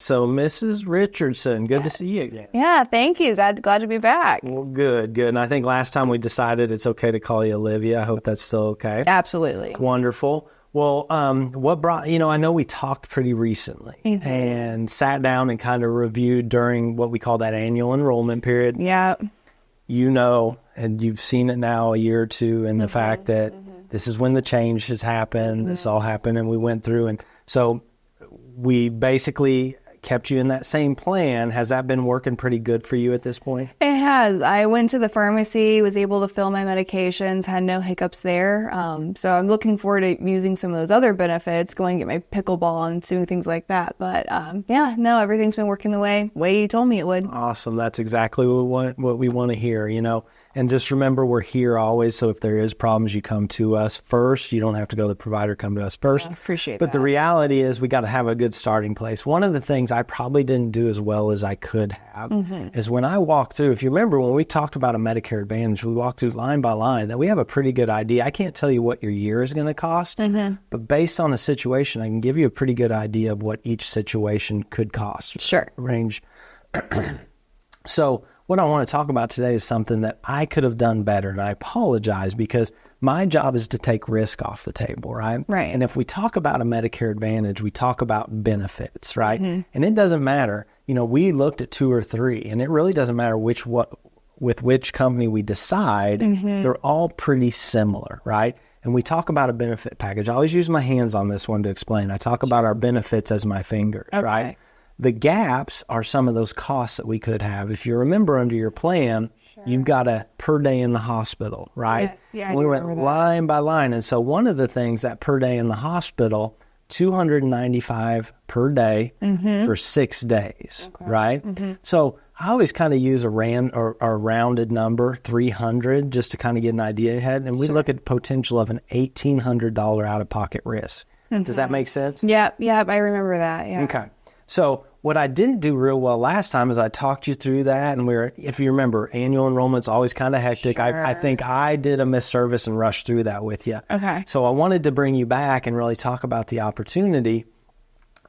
So, Mrs. Richardson, good to see you again. Yeah, thank you. Glad to be back. Well, good. And I think last time we decided it's okay to call you Olivia. I hope that's still okay. Absolutely. Wonderful. Well, what brought, I know we talked pretty recently and sat down and kind of reviewed during what we call that annual enrollment period. Yeah. And you've seen it now a year or two, and the fact that this is when the change has happened, this all happened, and we went through. And so we basically kept you in that same plan. Has that been working pretty good for you at this point? It has. I went to the pharmacy, was able to fill my medications, had no hiccups there. So I'm looking forward to using some of those other benefits, going to get my pickleball and doing things like that. But everything's been working the way you told me it would. Awesome. That's exactly what we want to hear, And just remember, we're here always. So if there is problems, you come to us first. You don't have to go to the provider, come to us first. I appreciate that. But the reality is we got to have a good starting place. One of the things I probably didn't do as well as I could have is when I walked through, if you remember when we talked about a Medicare Advantage, we walked through line by line, that we have a pretty good idea. I can't tell you what your year is going to cost, but based on the situation, I can give you a pretty good idea of what each situation could cost. Sure. Range. So what I want to talk about today is something that I could have done better, and I apologize because my job is to take risk off the table, right? Right. And if we talk about a Medicare Advantage, we talk about benefits, right? And it doesn't matter. We looked at 2 or 3, and it really doesn't matter with which company we decide. They're all pretty similar, right? And we talk about a benefit package. I always use my hands on this one to explain. I talk about our benefits as my fingers, right? The gaps are some of those costs that we could have. If you remember under your plan, you've got a per day in the hospital, right? Yes, yeah, we went line by line. And so one of the things that per day in the hospital, $295 per day for 6 days, right? So I always kind of use a rounded number, 300, just to kind of get an idea ahead. And we look at potential of an $1,800 out-of-pocket risk. Does that make sense? Yeah, I remember that. Yeah. Okay. So what I didn't do real well last time is I talked you through that, and if you remember, annual enrollment's always kind of hectic. Sure. I think I did a misservice and rushed through that with you. Okay. So I wanted to bring you back and really talk about the opportunity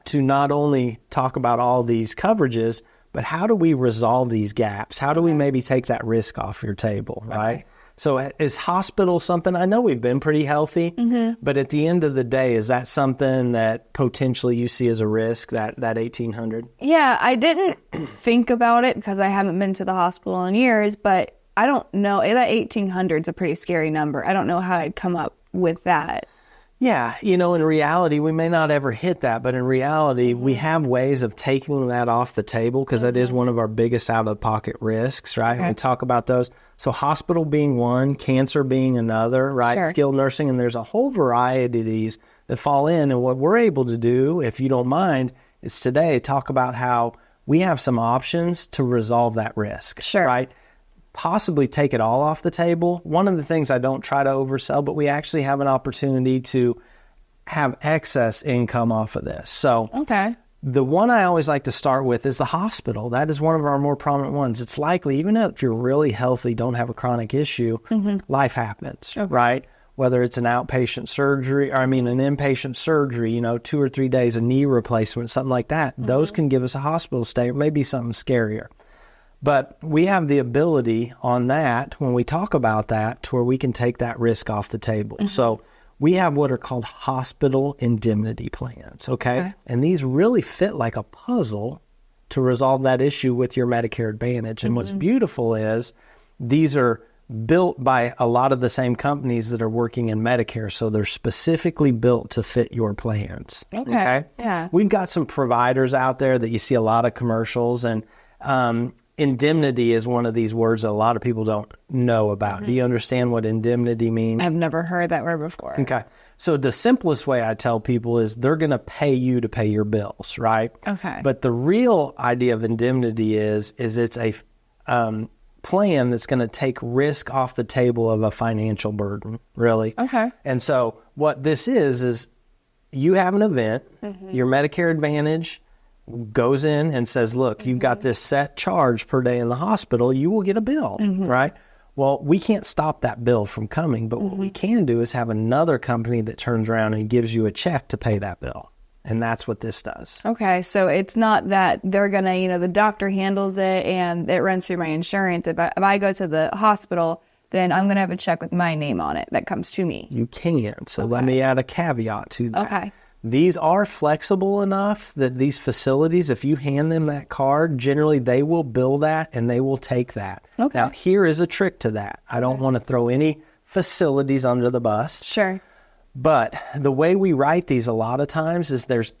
to not only talk about all these coverages, but how do we resolve these gaps? How do we maybe take that risk off your table, right? So is hospital something, I know we've been pretty healthy, but at the end of the day, is that something that potentially you see as a risk, that 1,800? Yeah, I didn't think about it because I haven't been to the hospital in years, but I don't know. That 1,800 is a pretty scary number. I don't know how I'd come up with that. Yeah, in reality, we may not ever hit that, but in reality, we have ways of taking that off the table because that is one of our biggest out-of-pocket risks, right? Okay. We talk about those. So hospital being one, cancer being another, right? Sure. Skilled nursing, and there's a whole variety of these that fall in. And what we're able to do, if you don't mind, is today talk about how we have some options to resolve that risk, right? Possibly take it all off the table. One of the things I don't try to oversell, but we actually have an opportunity to have excess income off of this. So the one I always like to start with is the hospital. That is one of our more prominent ones. It's likely, even if you're really healthy, don't have a chronic issue, life happens, right? Whether it's an outpatient surgery, an inpatient surgery, 2 or 3 days, a knee replacement, something like that. Those can give us a hospital stay, or maybe something scarier. But we have the ability on that, when we talk about that, to where we can take that risk off the table. So we have what are called hospital indemnity plans, okay? And these really fit like a puzzle to resolve that issue with your Medicare Advantage. And what's beautiful is these are built by a lot of the same companies that are working in Medicare, so they're specifically built to fit your plans, okay? Yeah. We've got some providers out there that you see a lot of commercials, and indemnity is one of these words that a lot of people don't know about. Do you understand what indemnity means? I've never heard that word before. Okay. So the simplest way I tell people is they're going to pay you to pay your bills, right? Okay. But the real idea of indemnity is it's a plan that's going to take risk off the table of a financial burden, really. Okay. And so what this is you have an event, your Medicare Advantage goes in and says, look, you've got this set charge per day in the hospital, you will get a bill, right? Well, we can't stop that bill from coming, but what we can do is have another company that turns around and gives you a check to pay that bill. And that's what this does. Okay, so it's not that they're going to, the doctor handles it and it runs through my insurance. If I go to the hospital, then I'm going to have a check with my name on it that comes to me. You can. So let me add a caveat to that. Okay. These are flexible enough that these facilities, if you hand them that card, generally they will bill that and they will take that. Okay. Now, here is a trick to that. I don't want to throw any facilities under the bus. Sure. But the way we write these a lot of times is there's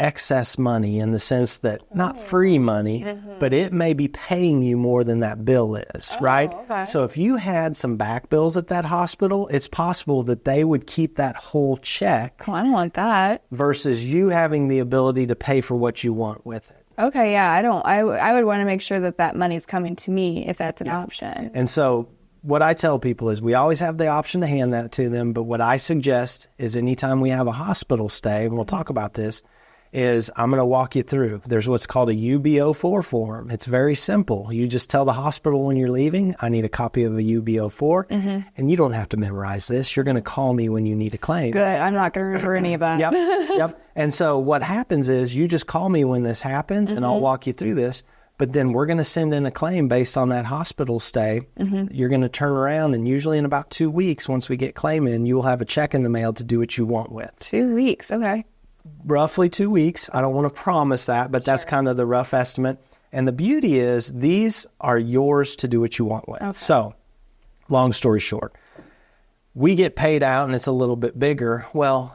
excess money in the sense that not free money, but it may be paying you more than that bill is, right? Okay. So if you had some back bills at that hospital, it's possible that they would keep that whole check Oh, I don't want that. versus you having the ability to pay for what you want with it. Okay, yeah, I would want to make sure that money's coming to me if that's an option. And so what I tell people is we always have the option to hand that to them, but what I suggest is anytime we have a hospital stay, and we'll talk about this, is I'm going to walk you through. There's what's called a UB04 form. It's very simple. You just tell the hospital when you're leaving, I need a copy of a UB04, and you don't have to memorize this. You're going to call me when you need a claim. Good, I'm not going to remember any of that. Yep. And so what happens is you just call me when this happens, and I'll walk you through this. But then we're going to send in a claim based on that hospital stay. You're going to turn around, and usually in about 2 weeks, once we get claim in, you'll have a check in the mail to do what you want with. 2 weeks, okay. Roughly 2 weeks. I don't want to promise that, but that's kind of the rough estimate. And the beauty is these are yours to do what you want with. Okay. So, long story short, we get paid out and it's a little bit bigger. Well,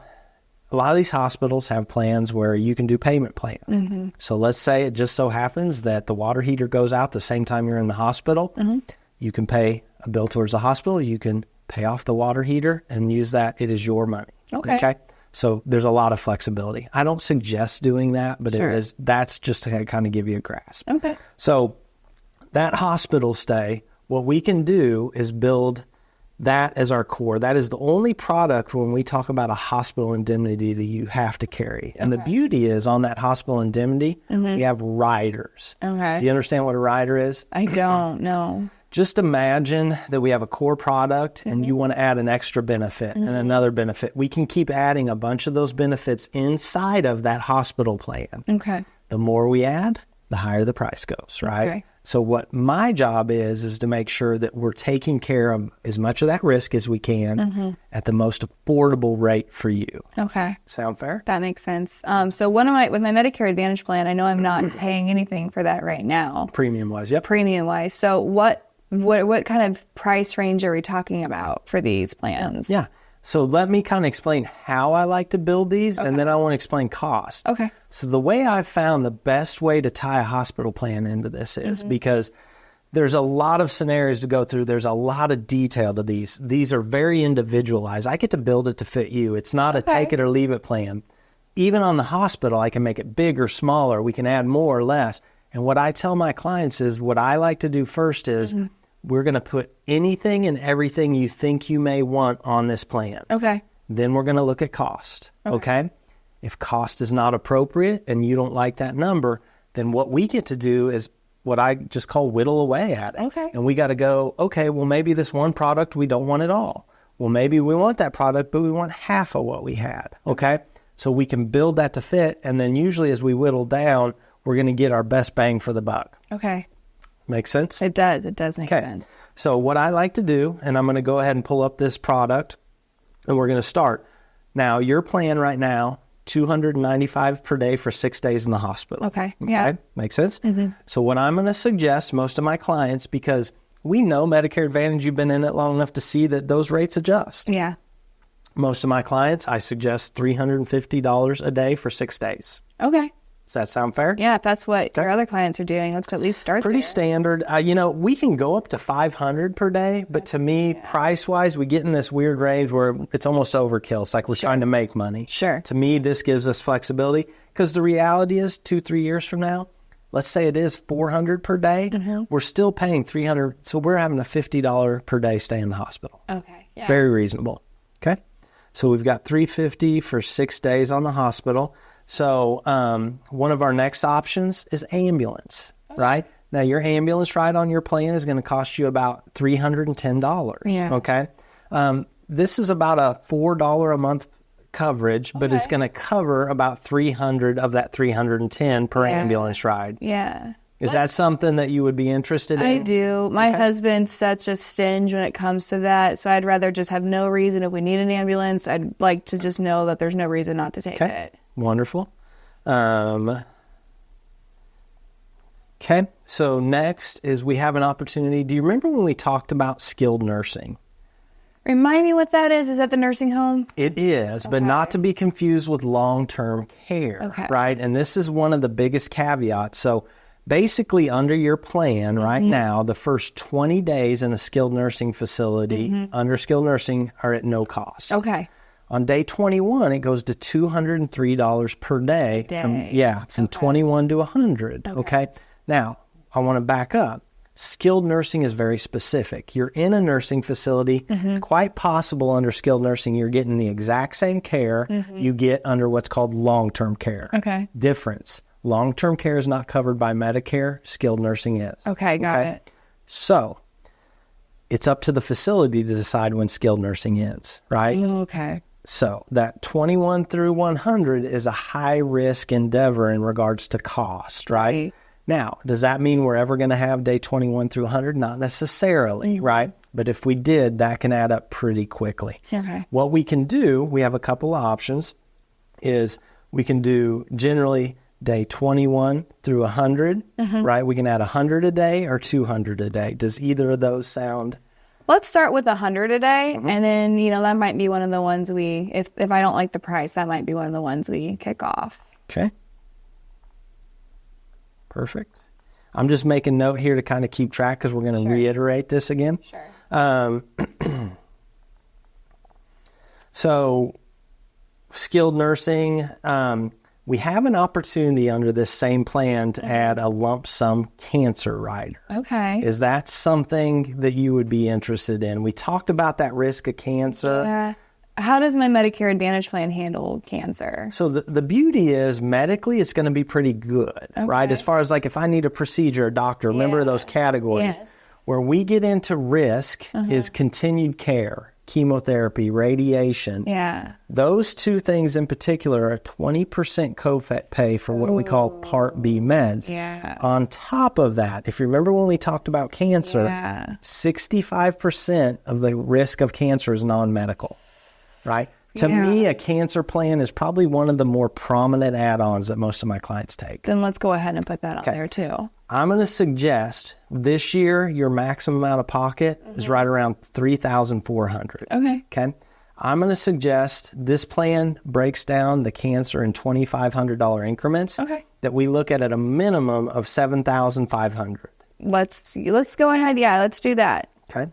a lot of these hospitals have plans where you can do payment plans. So let's say it just so happens that the water heater goes out the same time you're in the hospital. You can pay a bill towards the hospital. You can pay off the water heater and use that. It is your money. Okay. So there's a lot of flexibility. I don't suggest doing that, but Sure. that's just to kind of give you a grasp. Okay. So that hospital stay, what we can do is build that as our core. That is the only product when we talk about a hospital indemnity that you have to carry. And the beauty is on that hospital indemnity, we have riders. Okay. Do you understand what a rider is? I don't know. Just imagine that we have a core product and you want to add an extra benefit and another benefit. We can keep adding a bunch of those benefits inside of that hospital plan. Okay. The more we add, the higher the price goes, right? Okay. So what my job is to make sure that we're taking care of as much of that risk as we can at the most affordable rate for you. Okay. Sound fair? That makes sense. So with my Medicare Advantage plan, I know I'm not paying anything for that right now, Premium-wise, yep. premium-wise. So what kind of price range are we talking about for these plans? Yeah. So let me kind of explain how I like to build these, and then I want to explain cost. Okay. So the way I've found the best way to tie a hospital plan into this is because there's a lot of scenarios to go through. There's a lot of detail to these. These are very individualized. I get to build it to fit you. It's not a take it or leave it plan. Even on the hospital, I can make it bigger, smaller. We can add more or less. And what I tell my clients is what I like to do first is we're going to put anything and everything you think you may want on this plan. Okay. Then we're going to look at cost. Okay. If cost is not appropriate and you don't like that number, then what we get to do is what I just call whittle away at it. Okay. And we got to go, okay, well, maybe this one product we don't want at all. Well, maybe we want that product, but we want half of what we had. Okay. So we can build that to fit. And then usually as we whittle down, we're going to get our best bang for the buck. Okay. Make sense? It does. It does make sense. So what I like to do, and I'm going to go ahead and pull up this product, and we're going to start. Now, your plan right now, $295 per day for 6 days in the hospital. Okay. Yeah. Make sense? So what I'm going to suggest most of my clients, because we know Medicare Advantage, you've been in it long enough to see that those rates adjust. Yeah. Most of my clients, I suggest $350 a day for 6 days. Okay. Does that sound fair? Yeah, if that's what your other clients are doing, let's at least start Pretty there. standard. We can go up to $500 per day, but to me, price-wise, we get in this weird range where it's almost overkill. It's like we're trying to make money. Sure. To me, this gives us flexibility because the reality is 2-3 years from now, let's say it is $400 per day, we're still paying $300. So we're having a $50 per day stay in the hospital. Okay. Yeah. Very reasonable. Okay. So we've got $350 for 6 days on the hospital. So one of our next options is ambulance, right? Now, your ambulance ride on your plan is going to cost you about $310, Yeah. okay? This is about a $4 a month coverage, but it's going to cover about 300 of that 310 per ambulance ride. Yeah. Is that something that you would be interested in? I do. My husband's such a stinge when it comes to that, so I'd rather just have no reason. If we need an ambulance, I'd like to just know that there's no reason not to take it. Wonderful. Okay, so next is we have an opportunity. Do you remember when we talked about skilled nursing? Remind me what that is. Is that the nursing home? It is, but not to be confused with long-term care, right? And this is one of the biggest caveats. So basically, under your plan right now, the first 20 days in a skilled nursing facility under skilled nursing are at no cost. Okay. On day 21, it goes to $203 per day. From 21 to 100. Okay. Now, I want to back up. Skilled nursing is very specific. You're in a nursing facility. Quite possible under skilled nursing, you're getting the exact same care you get under what's called long-term care. Okay. Difference. Long-term care is not covered by Medicare. Skilled nursing is. Okay, got it. So it's up to the facility to decide when skilled nursing ends, right? Okay. So that 21 through 100 is a high-risk endeavor in regards to cost, right? Now, does that mean we're ever going to have day 21 through 100? Not necessarily, right? But if we did, that can add up pretty quickly. Okay. What we can do, we have a couple of options, is we can do generally day 21 through 100, right? We can add 100 a day or 200 a day. Does either of those sound? Let's start with 100 a day, and then, that might be one of the ones if I don't like the price, that might be one of the ones we kick off. Okay. Perfect. I'm just making note here to kind of keep track because we're going to reiterate this again. Sure. So, skilled nursing, we have an opportunity under this same plan to add a lump sum cancer rider. Okay. Is that something that you would be interested in? We talked about that risk of cancer. Yeah. How does my Medicare Advantage plan handle cancer? So the beauty is medically it's going to be pretty good, right? As far as like if I need a procedure, a doctor, remember those categories. Yes. Where we get into risk is continued care, chemotherapy, radiation. Yeah. Those two things in particular are 20% co-pay for what we call Part B meds. Yeah. On top of that, if you remember when we talked about cancer, 65% of the risk of cancer is non-medical. Right? To me, a cancer plan is probably one of the more prominent add-ons that most of my clients take. Then let's go ahead and put that on there too. I'm going to suggest this year your maximum out of pocket is right around $3,400. Okay. I'm going to suggest this plan breaks down the cancer in $2,500 increments. That we look at a minimum of $7,500. Let's go ahead. Yeah, let's do that. Okay.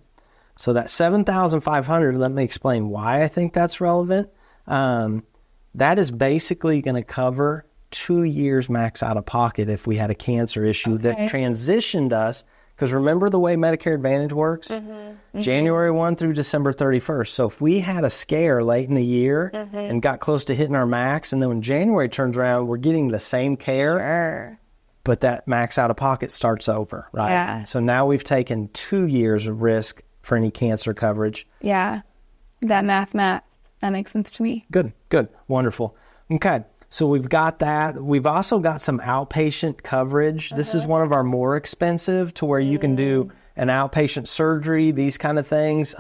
So that $7,500, let me explain why I think that's relevant. That is basically going to cover 2 years max out of pocket if we had a cancer issue that transitioned us. Because remember the way Medicare Advantage works? January 1 through December 31st. So if we had a scare late in the year and got close to hitting our max, and then when January turns around, we're getting the same care, but that max out of pocket starts over, right? Yeah. So now we've taken 2 years of risk for any cancer coverage. Yeah. That math, that makes sense to me. Good. Wonderful. Okay. So we've got that. We've also got some outpatient coverage. This is one of our more expensive to where you can do an outpatient surgery, these kind of things.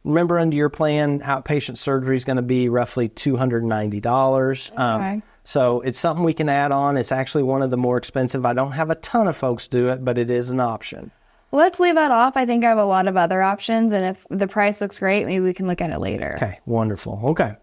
Remember under your plan, outpatient surgery is going to be roughly $290. So it's something we can add on. It's actually one of the more expensive. I don't have a ton of folks do it, but it is an option. Let's leave that off. I think I have a lot of other options, and if the price looks great, maybe we can look at it later. Okay, wonderful. Okay.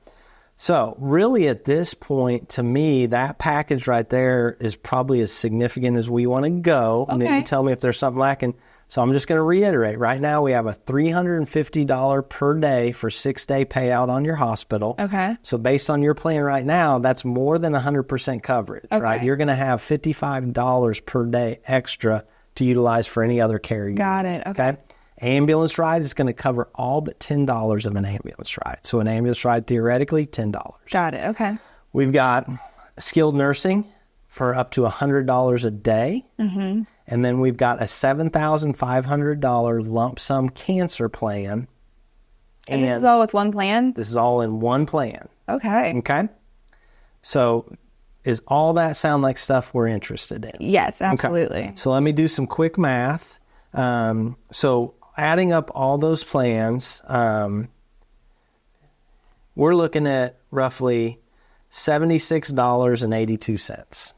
So really at this point, to me, that package right there is probably as significant as we want to go. And then you tell me if there's something lacking. So I'm just going to reiterate. Right now, we have a $350 per day for 6-day payout on your hospital. Okay. So based on your plan right now, that's more than 100% coverage, right? You're going to have $55 per day extra to utilize for any other care you Got it. Okay. Ambulance ride is going to cover all but $10 of an ambulance ride. So an ambulance ride, theoretically, $10. Got it. Okay. We've got skilled nursing for up to $100 a day. And then we've got a $7,500 lump sum cancer plan. And this is all with one plan? This is all in one plan. Okay. Okay. So is all that sound like stuff we're interested in? Yes, absolutely. Okay. So let me do some quick math. So adding up all those plans, we're looking at roughly $76.82.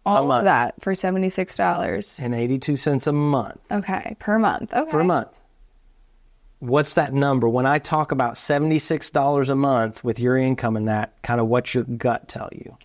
All of that for $76.82 a month. Okay, per month. Okay. Per month. What's that number? When I talk about $76 a month with your income and that, kind of what's your gut tell you?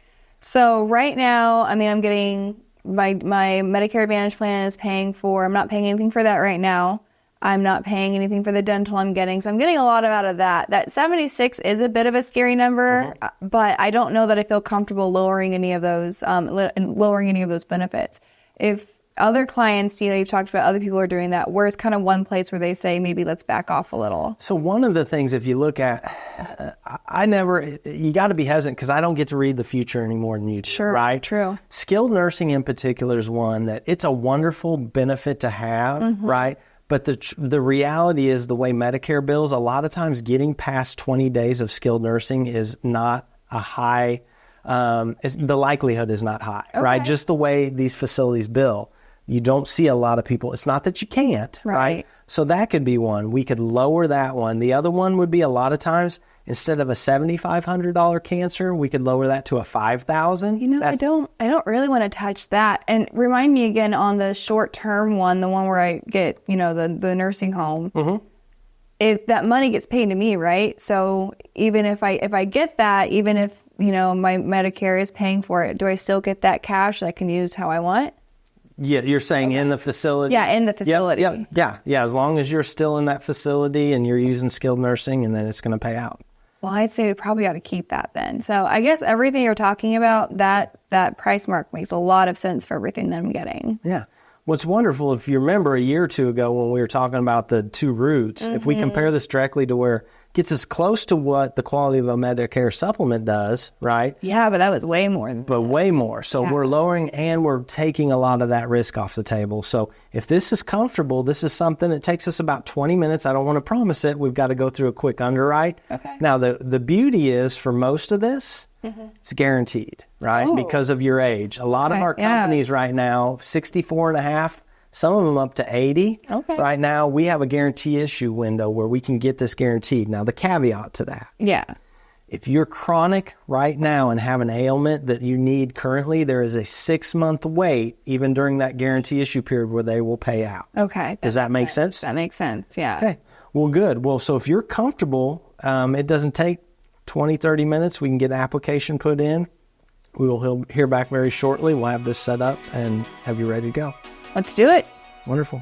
So right now, I mean, I'm getting my Medicare Advantage plan is paying for, I'm not paying anything for that right now. I'm not paying anything for the dental I'm getting. So I'm getting a lot out of that. That 76 is a bit of a scary number, but I don't know that I feel comfortable lowering any of those, benefits. If other clients, you've talked about other people are doing that, where's kind of one place where they say, maybe let's back off a little? So one of the things, if you look at, you got to be hesitant because I don't get to read the future any more than you do, sure, right? True. Skilled nursing in particular is one that it's a wonderful benefit to have, right? But the reality is the way Medicare bills, a lot of times getting past 20 days of skilled nursing is not a high, the likelihood is not high, right? Just the way these facilities bill. You don't see a lot of people. It's not that you can't, right? So that could be one. We could lower that one. The other one would be a lot of times, instead of a $7,500 cancer, we could lower that to a $5,000. I don't really want to touch that. And remind me again on the short-term one, the one where I get, the nursing home. If that money gets paid to me, right? So even if I get that, even if, my Medicare is paying for it, do I still get that cash that I can use how I want? Yeah, you're saying in the facility? Yeah, in the facility. Yeah. As long as you're still in that facility and you're using skilled nursing, and then it's going to pay out. Well, I'd say we probably ought to keep that then. So I guess everything you're talking about, that price mark makes a lot of sense for everything that I'm getting. Yeah. What's wonderful, if you remember a year or two ago when we were talking about the two routes, if we compare this directly to where it gets us close to what the quality of a Medicare supplement does, right? Yeah, but that was way more. Way more. So we're lowering and we're taking a lot of that risk off the table. So if this is comfortable, this is something that takes us about 20 minutes. I don't want to promise it. We've got to go through a quick underwrite. Okay. Now, the beauty is for most of this, it's guaranteed, right? Because of your age. A lot of our companies right now, 64 and a half, some of them up to 80. Right now, we have a guarantee issue window where we can get this guaranteed. Now, the caveat to that. Yeah. If you're chronic right now and have an ailment that you need currently, there is a 6-month wait, even during that guarantee issue period, where they will pay out. Okay. Does that make sense? That makes sense, yeah. Okay. Well, good. Well, so if you're comfortable, it doesn't take 20, 30 minutes. We can get an application put in. We will hear back very shortly. We'll have this set up and have you ready to go. Let's do it. Wonderful.